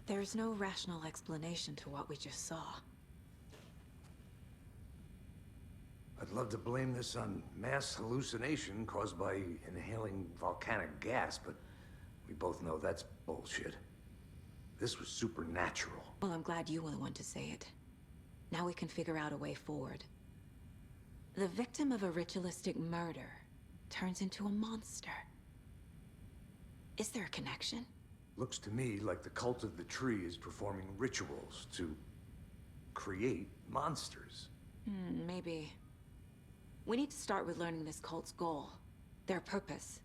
There's no rational explanation to what we just saw. I'd love to blame this on mass hallucination caused by inhaling volcanic gas, but we both know that's bullshit. This was supernatural. Well, I'm glad you were the one to say it. Now we can figure out a way forward. The victim of a ritualistic murder turns into a monster. Is there a connection? Looks to me like the cult of the tree is performing rituals to create monsters. Maybe. We need to start with learning this cult's goal. Their purpose.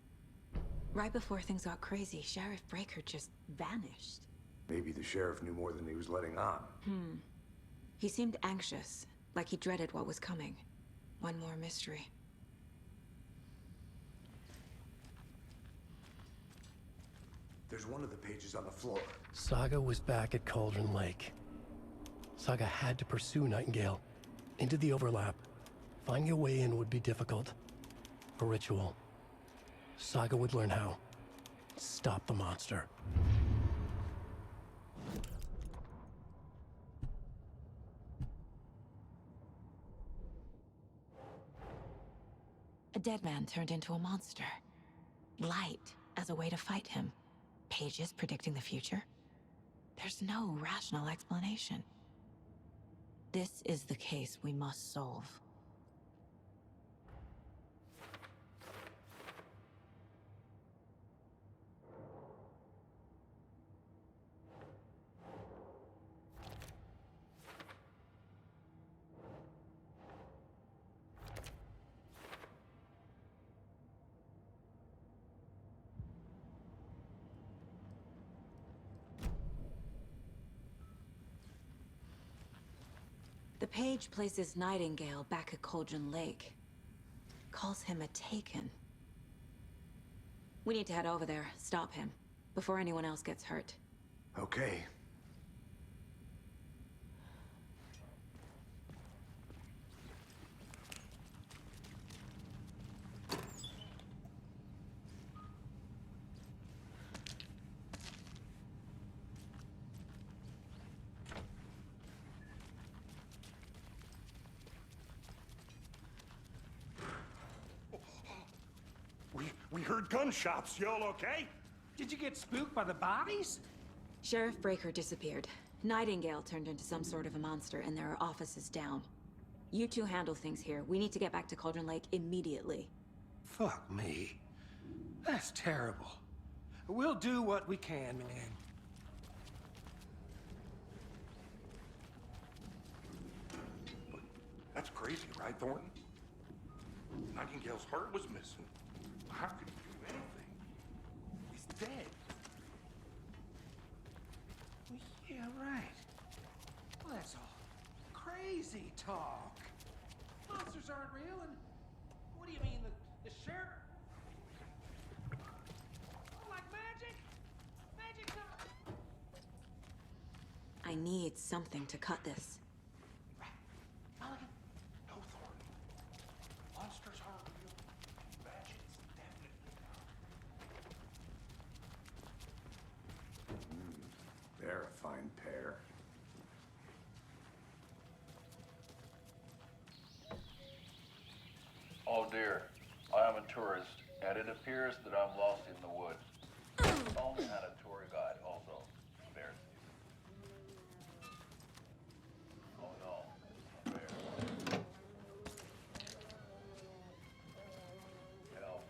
Right before things got crazy, Sheriff Breaker just vanished. Maybe the sheriff knew more than he was letting on. He seemed anxious, like he dreaded what was coming. One more mystery. There's one of the pages on the floor. Saga was back at Cauldron Lake. Saga had to pursue Nightingale into the overlap. Finding a way in would be difficult. A ritual. Saga would learn how. Stop the monster. A dead man turned into a monster. Light as a way to fight him. Pages predicting the future. There's no rational explanation. This is the case we must solve. The page places Nightingale back at Cauldron Lake. Calls him a Taken. We need to head over there, stop him, before anyone else gets hurt. Okay. We heard gunshots. Y'all okay? Did you get spooked by the bodies? Sheriff Breaker disappeared. Nightingale turned into some sort of a monster, and there are offices down. You two handle things here. We need to get back to Cauldron Lake immediately. Fuck me. That's terrible. We'll do what we can, man. That's crazy, right, Thornton? Nightingale's heart was missing. How could he do anything? He's dead. Well, yeah, right. Well, that's all crazy talk. Monsters aren't real, and what do you mean, the sheriff? Oh, like magic? Magic number. I need something to cut this. Mulligan? No, Thornton. Monsters aren't real. Magic's definitely not. They're a fine pair. Oh dear, I am a tourist, and it appears that I'm lost in the woods. Only had a tour guide, also. Bears. Oh no, a bear. Help.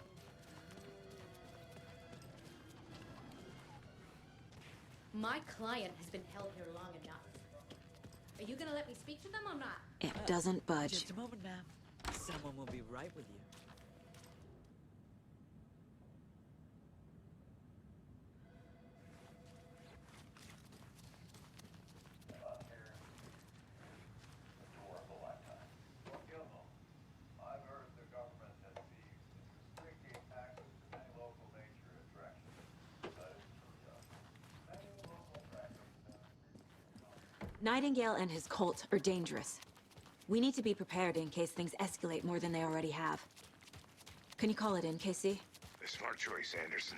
My client has been held here long enough. Are you gonna let me speak to them or not? It doesn't budge. Just a moment, ma'am. Someone will be right with you. Adorable lifetime. Don't kill them. I've heard the government has seized restricting access to many local nature attractions. That is true. Many local attractions. Nightingale and his cult are dangerous. We need to be prepared in case things escalate more than they already have. Can you call it in, KC? A smart choice, Anderson.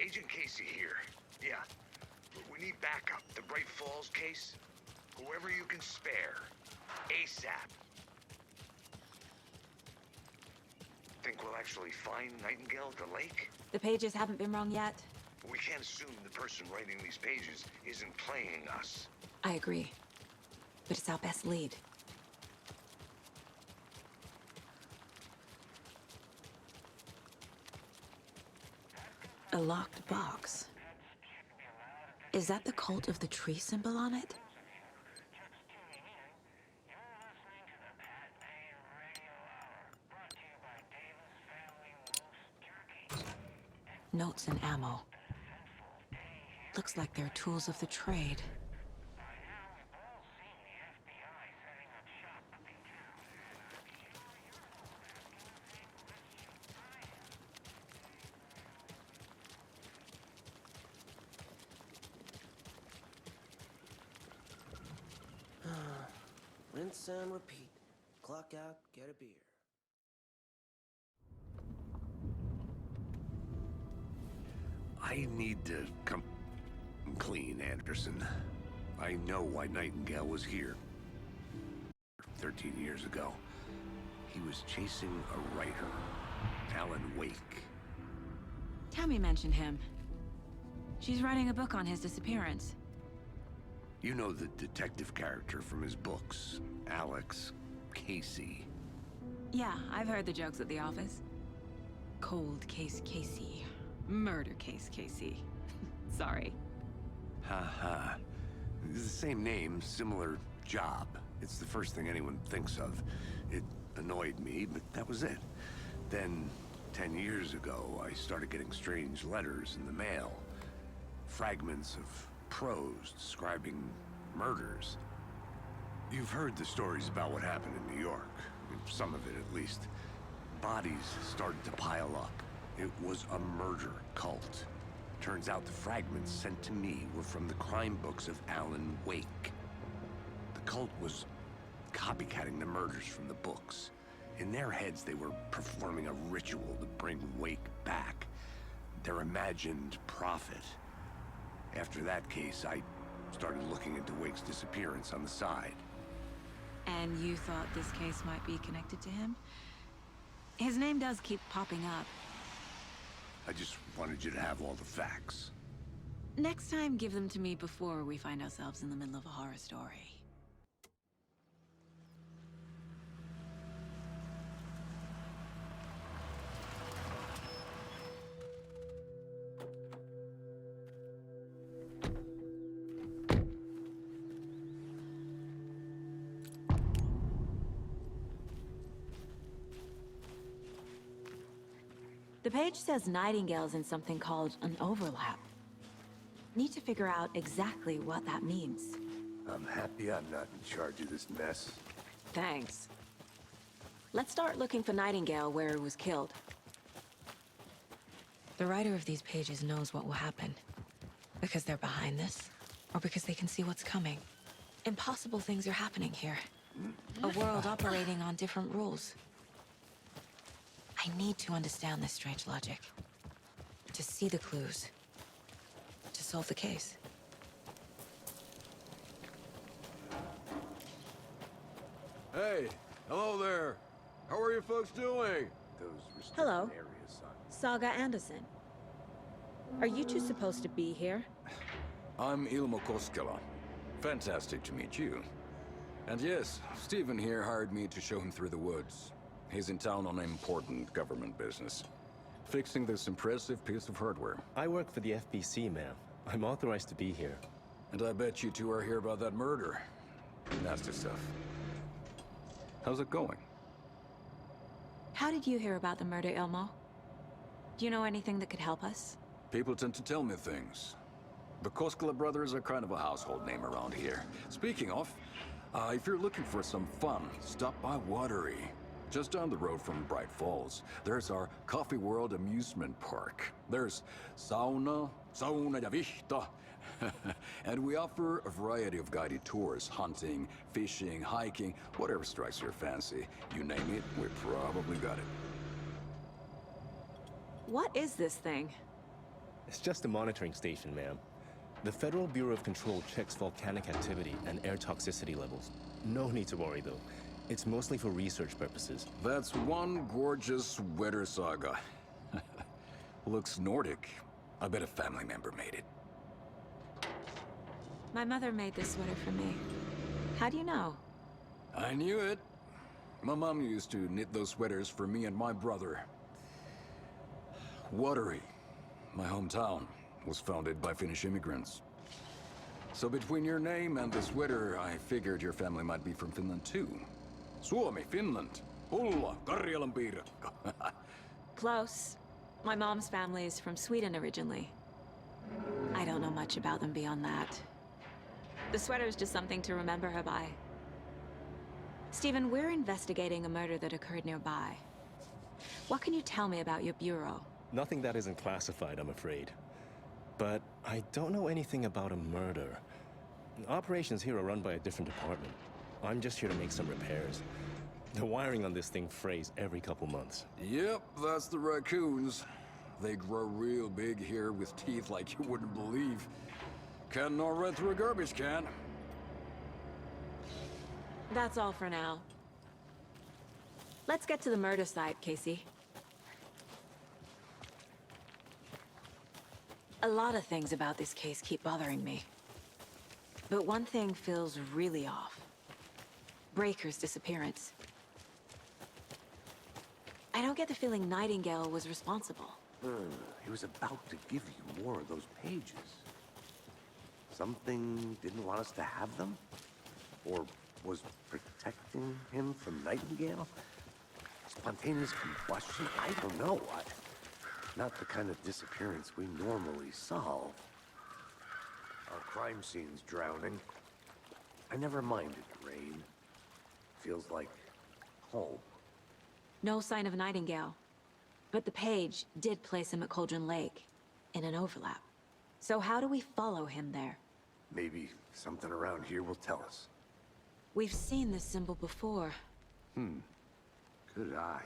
Agent Casey here. Yeah. We need backup. The Bright Falls case. Whoever you can spare. ASAP. Think we'll actually find Nightingale at the lake? The pages haven't been wrong yet. We can't assume the person writing these pages isn't playing us. I agree. But it's our best lead. A locked box. Is that the cult of the tree symbol on it? Notes and ammo. Looks like they're tools of the trade. Rinse and repeat. Clock out, get a beer. I need to come clean, Anderson. I know why Nightingale was here. 13 years ago. He was chasing a writer, Alan Wake. Tammy mentioned him. She's writing a book on his disappearance. You know the detective character from his books, Alex Casey. Yeah, I've heard the jokes at the office. Cold case Casey. Murder case Casey. Sorry. Ha. It's the same name, similar job. It's the first thing anyone thinks of. It annoyed me, but that was it. Then, 10 years ago, I started getting strange letters in the mail. Fragments of prose describing murders. You've heard the stories about what happened in New York. Some of it, at least. Bodies started to pile up. It was a murder cult. Turns out the fragments sent to me were from the crime books of Alan Wake. The cult was copycatting the murders from the books. In their heads, they were performing a ritual to bring Wake back. Their imagined prophet. After that case, I started looking into Wake's disappearance on the side. And you thought this case might be connected to him? His name does keep popping up. I just wanted you to have all the facts. Next time, give them to me before we find ourselves in the middle of a horror story. The page says Nightingale's in something called an overlap. Need to figure out exactly what that means. I'm happy I'm not in charge of this mess. Thanks. Let's start looking for Nightingale where he was killed. The writer of these pages knows what will happen. Because they're behind this, or because they can see what's coming. Impossible things are happening here. A world operating on different rules. I need to understand this strange logic. To see the clues. To solve the case. Hey, hello there. How are you folks doing? Those restricted Hello. areas, son. Saga Anderson. Are you two supposed to be here? I'm Ilmo Koskela. Fantastic to meet you. And yes, Stephen here hired me to show him through the woods. He's in town on important government business. Fixing this impressive piece of hardware. I work for the FBC, ma'am. I'm authorized to be here. And I bet you two are here about that murder. Nasty stuff. How's it going? How did you hear about the murder, Ilmo? Do you know anything that could help us? People tend to tell me things. The Koskela brothers are kind of a household name around here. Speaking of, if you're looking for some fun, stop by Watery. Just down the road from Bright Falls, there's our Coffee World amusement park. There's sauna ja vihta. And we offer a variety of guided tours, hunting, fishing, hiking, whatever strikes your fancy. You name it, we probably got it. What is this thing? It's just a monitoring station, ma'am. The Federal Bureau of Control checks volcanic activity and air toxicity levels. No need to worry, though. It's mostly for research purposes. That's one gorgeous sweater, Saga. Looks Nordic. I bet a family member made it. My mother made this sweater for me. How do you know? I knew it. My mom used to knit those sweaters for me and my brother. Watery, my hometown, was founded by Finnish immigrants. So between your name and the sweater, I figured your family might be from Finland too. Suomi, Finland. Pulla, Karjalan piirakka. Close. My mom's family is from Sweden originally. I don't know much about them beyond that. The sweater is just something to remember her by. Stephen, we're investigating a murder that occurred nearby. What can you tell me about your bureau? Nothing that isn't classified, I'm afraid. But I don't know anything about a murder. Operations here are run by a different department. I'm just here to make some repairs. The wiring on this thing frays every couple months. Yep, that's the raccoons. They grow real big here with teeth like you wouldn't believe. Can't nor run through a garbage can. That's all for now. Let's get to the murder site, Casey. A lot of things about this case keep bothering me. But one thing feels really off. Breaker's disappearance. I don't get the feeling Nightingale was responsible. He was about to give you more of those pages. Something didn't want us to have them? Or was protecting him from Nightingale? Spontaneous combustion? I don't know. Not the kind of disappearance we normally solve. Our crime scene's drowning. I never minded the rain. Feels like home. No sign of Nightingale. But the page did place him at Cauldron Lake, in an overlap. So how do we follow him there? Maybe something around here will tell us. We've seen this symbol before. Good eye.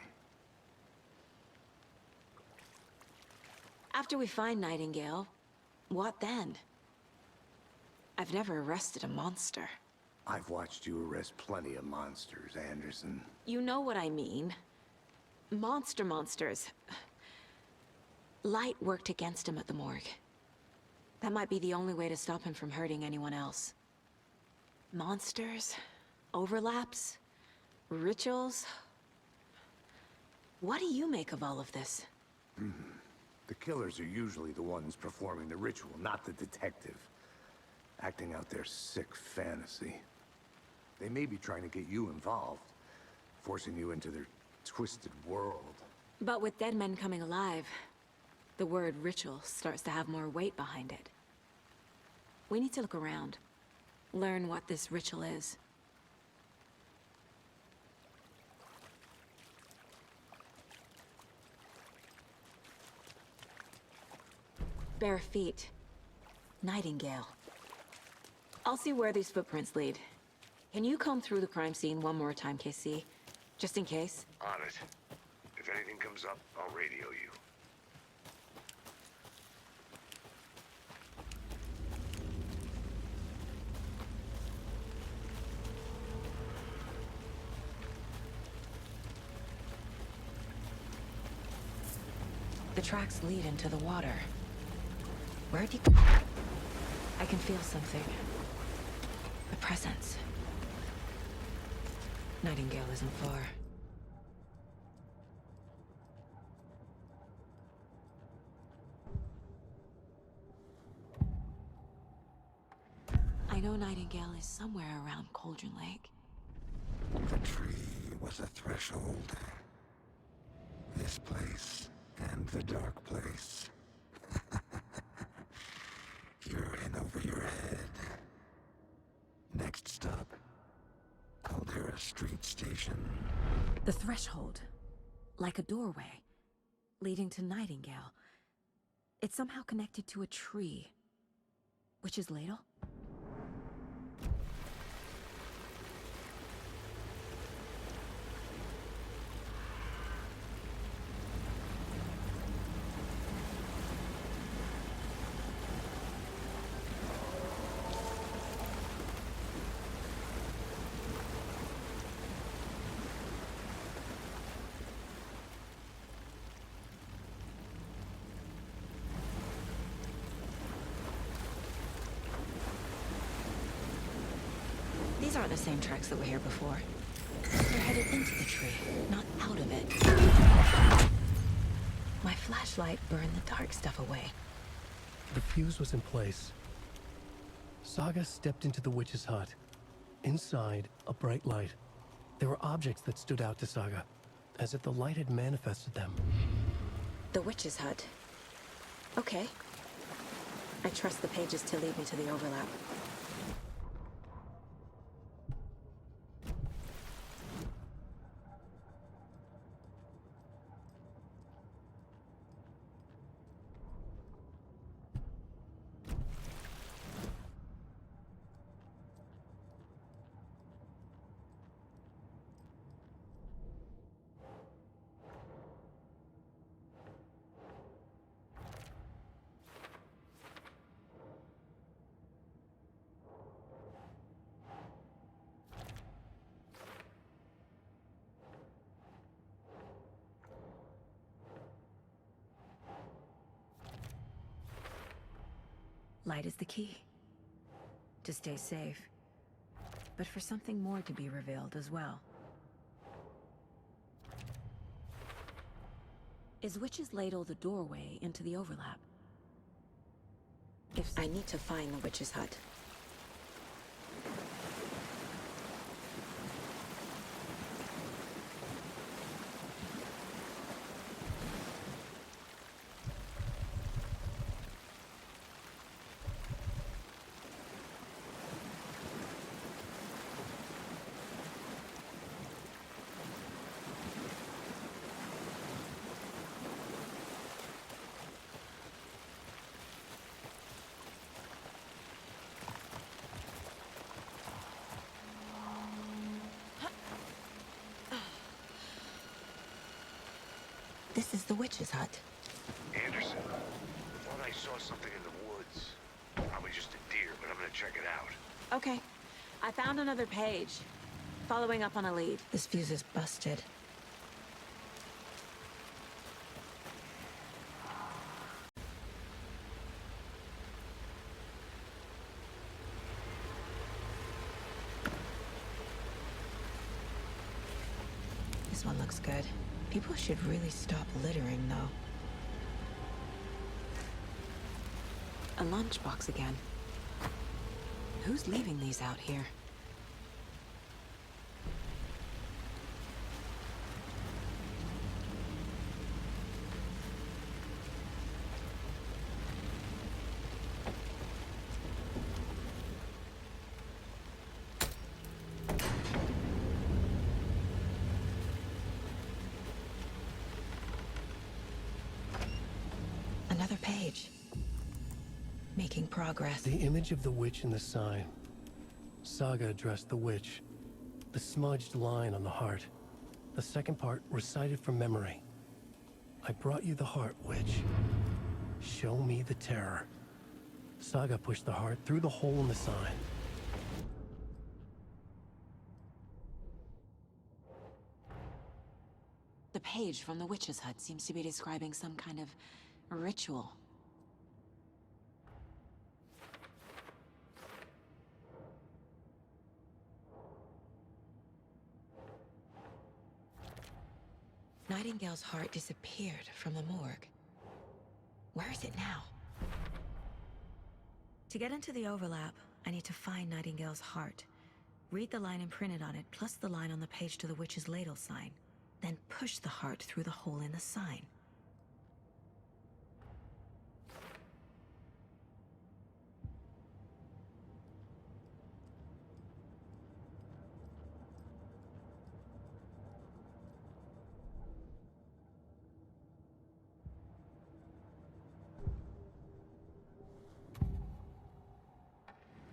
After we find Nightingale, what then? I've never arrested a monster. I've watched you arrest plenty of monsters, Anderson. You know what I mean. Monsters. Light worked against him at the morgue. That might be the only way to stop him from hurting anyone else. Monsters? Overlaps? Rituals? What do you make of all of this? The killers are usually the ones performing the ritual, not the detective. Acting out their sick fantasy. They may be trying to get you involved, forcing you into their twisted world. But with dead men coming alive, the word ritual starts to have more weight behind it. We need to look around, learn what this ritual is. Bare feet. Nightingale. I'll see where these footprints lead. Can you comb through the crime scene one more time, KC? Just in case? On it. If anything comes up, I'll radio you. The tracks lead into the water. Where'd you... I can feel something. A presence. Nightingale isn't far. I know Nightingale is somewhere around Cauldron Lake. The tree was a threshold. This place and the dark place. You're in over your head. Next stop, Caldera Street Station. The threshold. Like a doorway. Leading to Nightingale. It's somehow connected to a tree. Witch's Ladle? aren't the same tracks that were here before. They're headed into the tree, not out of it. My flashlight burned the dark stuff away. The fuse was in place. Saga stepped into the witch's hut. Inside, a bright light. There were objects that stood out to Saga, as if the light had manifested them. The witch's hut. Okay. I trust the pages to lead me to the overlap. Light is the key. To stay safe. But for something more to be revealed as well. Is Witch's Ladle the doorway into the overlap? If I need to find the witch's hut. This is the witch's hut. Anderson, I thought I saw something in the woods. Probably just a deer, but I'm gonna check it out. Okay. I found another page. Following up on a lead. This fuse is busted. This one looks good. People should really stop littering, though. A lunchbox again. Who's leaving these out here? Another page. Making progress. The image of the witch in the sign. Saga addressed the witch. The smudged line on the heart. The second part recited from memory. I brought you the heart, witch. Show me the terror. Saga pushed the heart through the hole in the sign. The page from the witch's hut seems to be describing some kind of ritual. Nightingale's heart disappeared from the morgue. Where is it now? To get into the overlap, I need to find Nightingale's heart. Read the line imprinted on it, plus the line on the page to the witch's ladle sign. Then push the heart through the hole in the sign.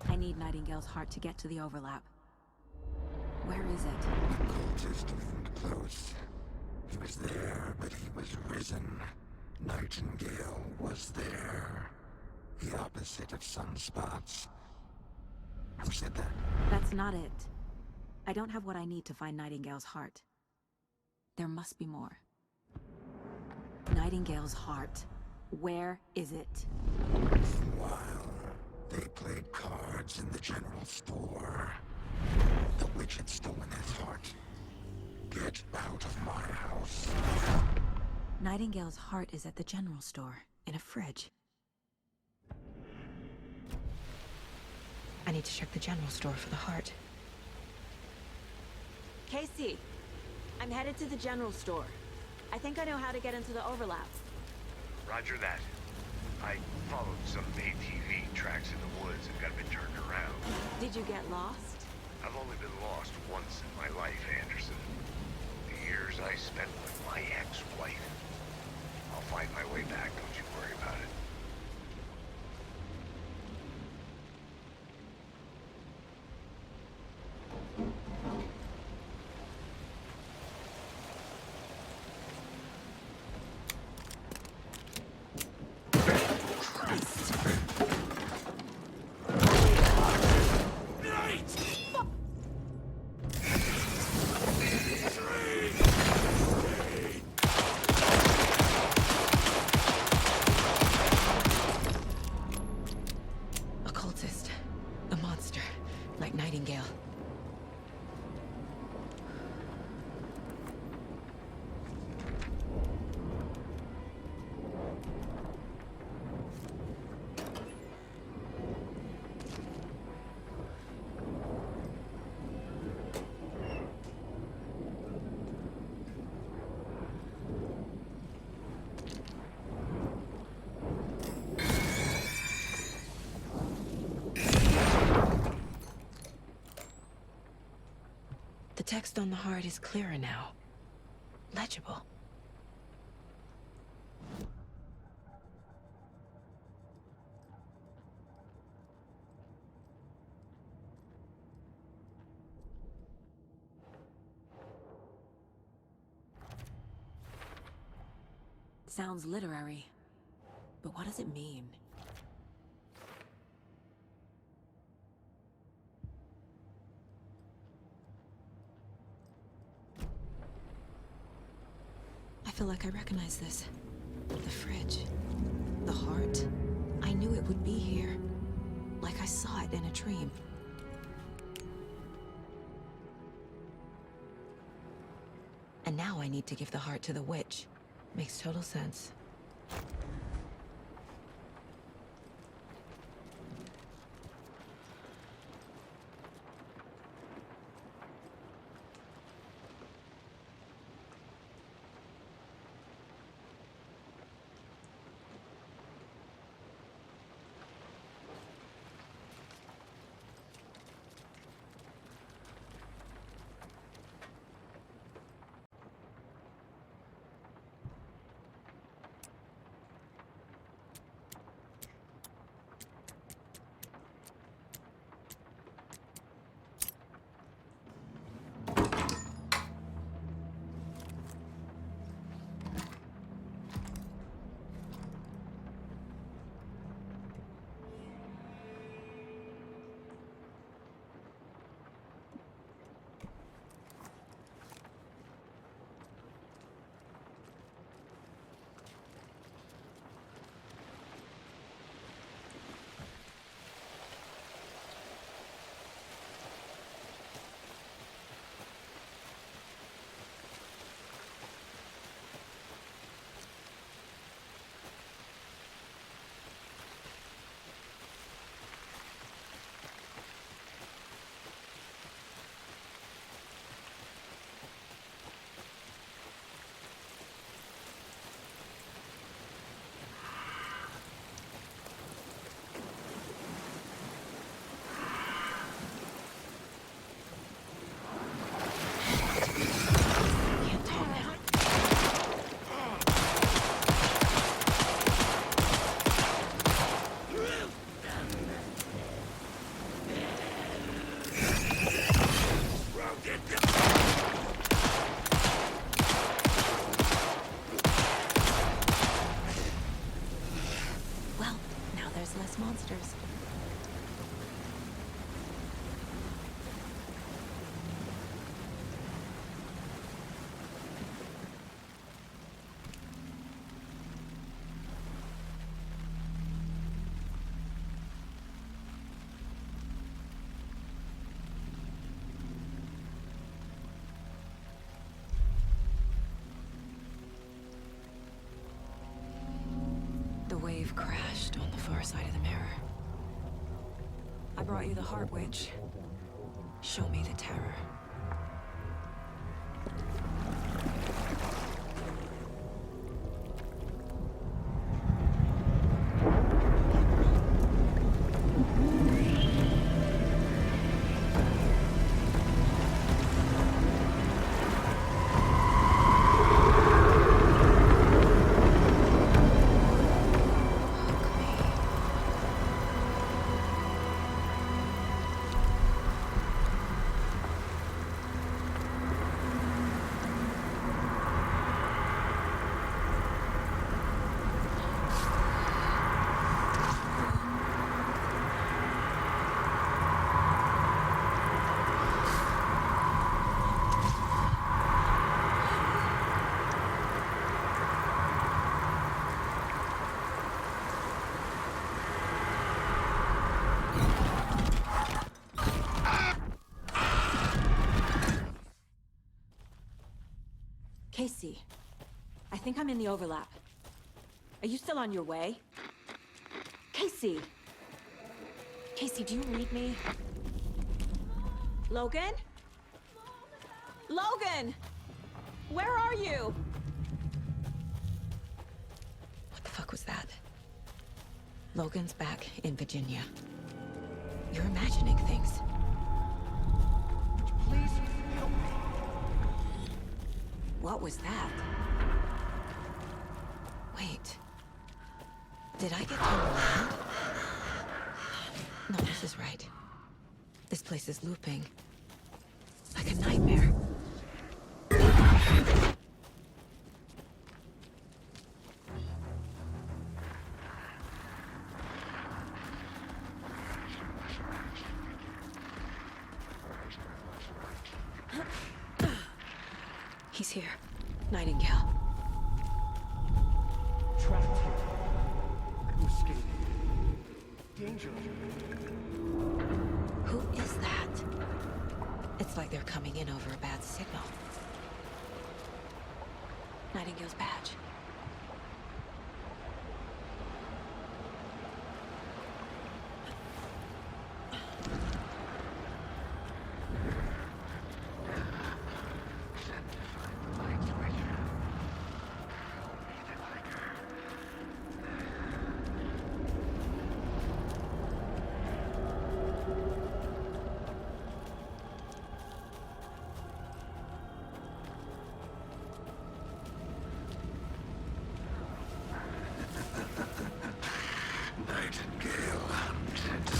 I need Nightingale's heart to get to the overlap. Where is it? The cultist isn't close. He was there, but he was risen. Nightingale was there. The opposite of sunspots. Who said that? That's not it. I don't have what I need to find Nightingale's heart. There must be more. Nightingale's heart. Where is it? While they played cards in the general store. The witch had stolen his heart. Get out of my house. Nightingale's heart is at the general store, in a fridge. I need to check the general store for the heart. Casey, I'm headed to the general store. I think I know how to get into the overlap. Roger that. I followed some ATV tracks in the woods and got a bit turned around. Did you get lost? I've only been lost once in my life, Anderson. The years I spent with my ex-wife. I'll find my way back, don't you worry about it. Occultist. A monster. Like Nightingale. The text on the heart is clearer now. Legible. Sounds literary. But what does it mean? I feel like I recognize this. The fridge. The heart. I knew it would be here. Like I saw it in a dream. And now I need to give the heart to the witch. Makes total sense. monsters. We've crashed on the far side of the mirror. I brought you the Heart Witch. Show me the terror. Casey, I think I'm in the overlap. Are you still on your way? Casey! Casey, do you read me? Logan? Logan! Where are you? What the fuck was that? Logan's back in Virginia. You're imagining things. Please help me. What was that? Wait. Did I get turned around? No, this is right. This place is looping. Like a nightmare. He's here. Nightingale. Trapped here. To escape. Danger. Who is that? It's like they're coming in over a bad signal. Nightingale's badge. Nightingale hunted.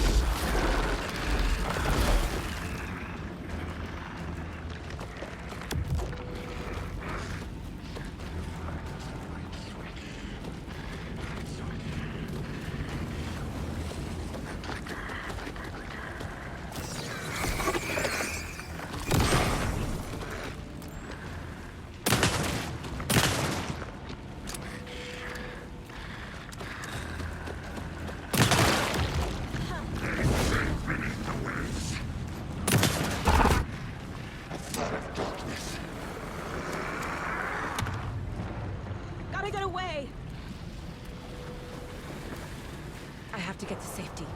Gotta get away! I have to get to safety.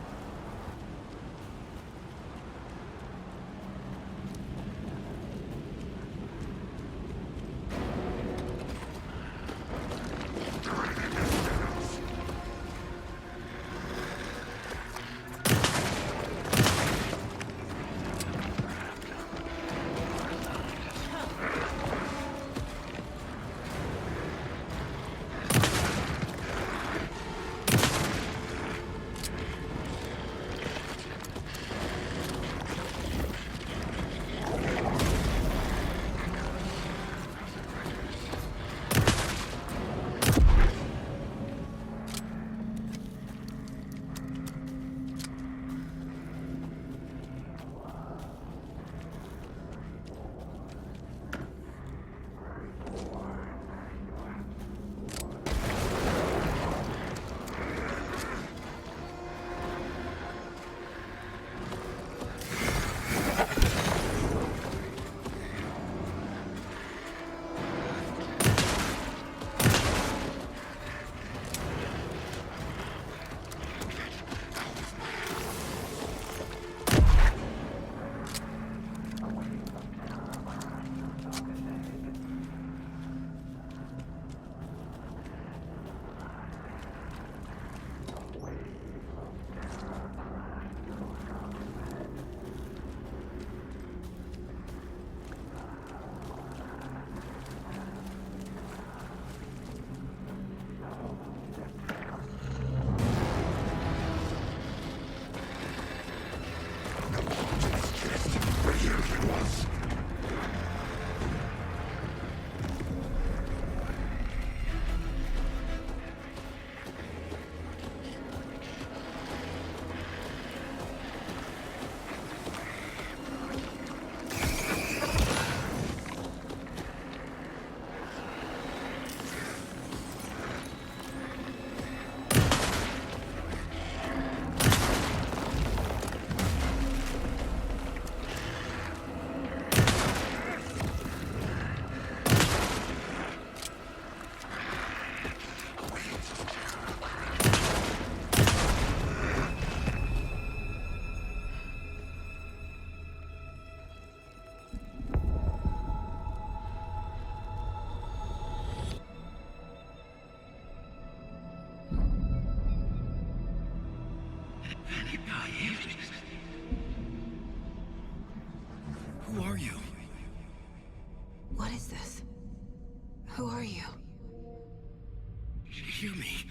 hear me?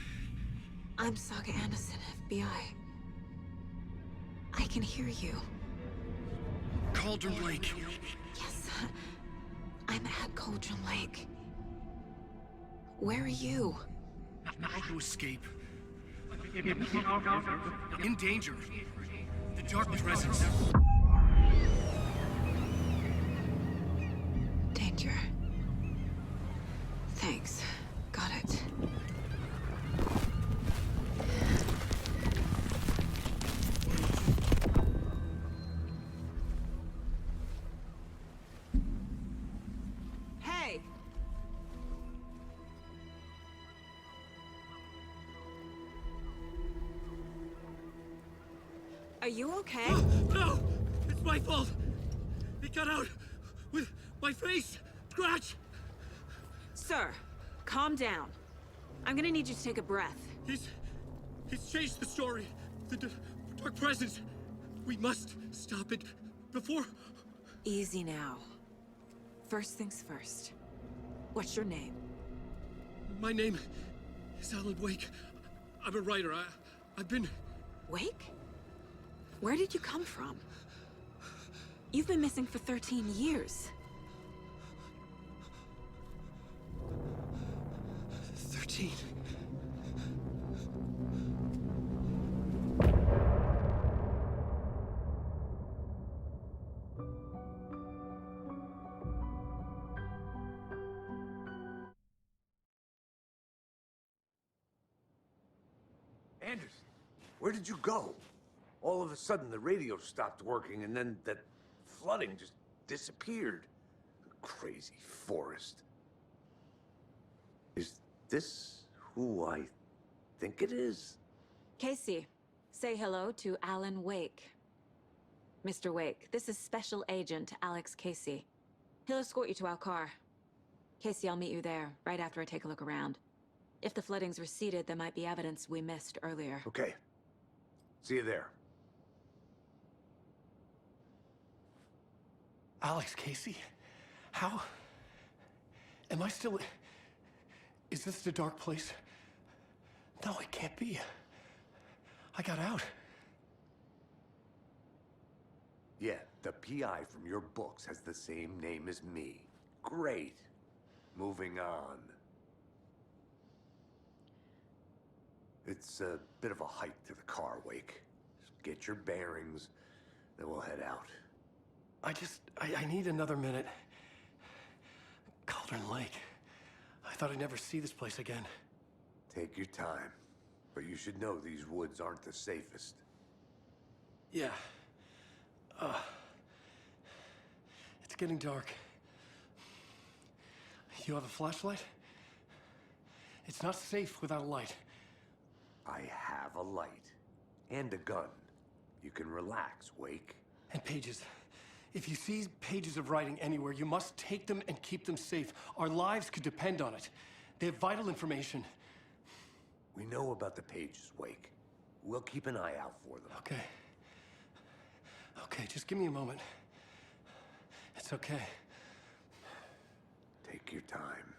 I'm Saga Anderson, FBI. I can hear you. Cauldron Lake. Yes, I'm at Cauldron Lake. Where are you? To escape. In danger. The dark presence. Danger. Thanks. Got it. Hey! Are you okay? No! It's my fault! It got out with my face! Scratch! Sir, calm down. I'm gonna need you to take a breath. He's changed the story. The dark presence. We must stop it before... Easy now. First things first. What's your name? My name is Alan Wake. I'm a writer. I've been... Wake? Where did you come from? You've been missing for 13 years. 13. Anderson, where did you go? All of a sudden, the radio stopped working, and then that flooding just disappeared. Crazy forest. Is this who I think it is? Casey, say hello to Alan Wake. Mr. Wake, this is Special Agent Alex Casey. He'll escort you to our car. Casey, I'll meet you there, right after I take a look around. If the flooding's receded, there might be evidence we missed earlier. Okay. See you there. Alex Casey? How? Am I still... Is this the dark place? No, it can't be. I got out. Yeah, the PI from your books has the same name as me. Great. Moving on. It's a bit of a hike to the car, Wake. Just get your bearings, then we'll head out. I need another minute. Cauldron Lake. I thought I'd never see this place again. Take your time. But you should know these woods aren't the safest. Yeah. It's getting dark. You have a flashlight? It's not safe without a light. I have a light. And a gun. You can relax, Wake. And pages. If you see pages of writing anywhere, you must take them and keep them safe. Our lives could depend on it. They have vital information. We know about the pages, Wake. We'll keep an eye out for them. Okay. Okay, just give me a moment. It's okay. Take your time.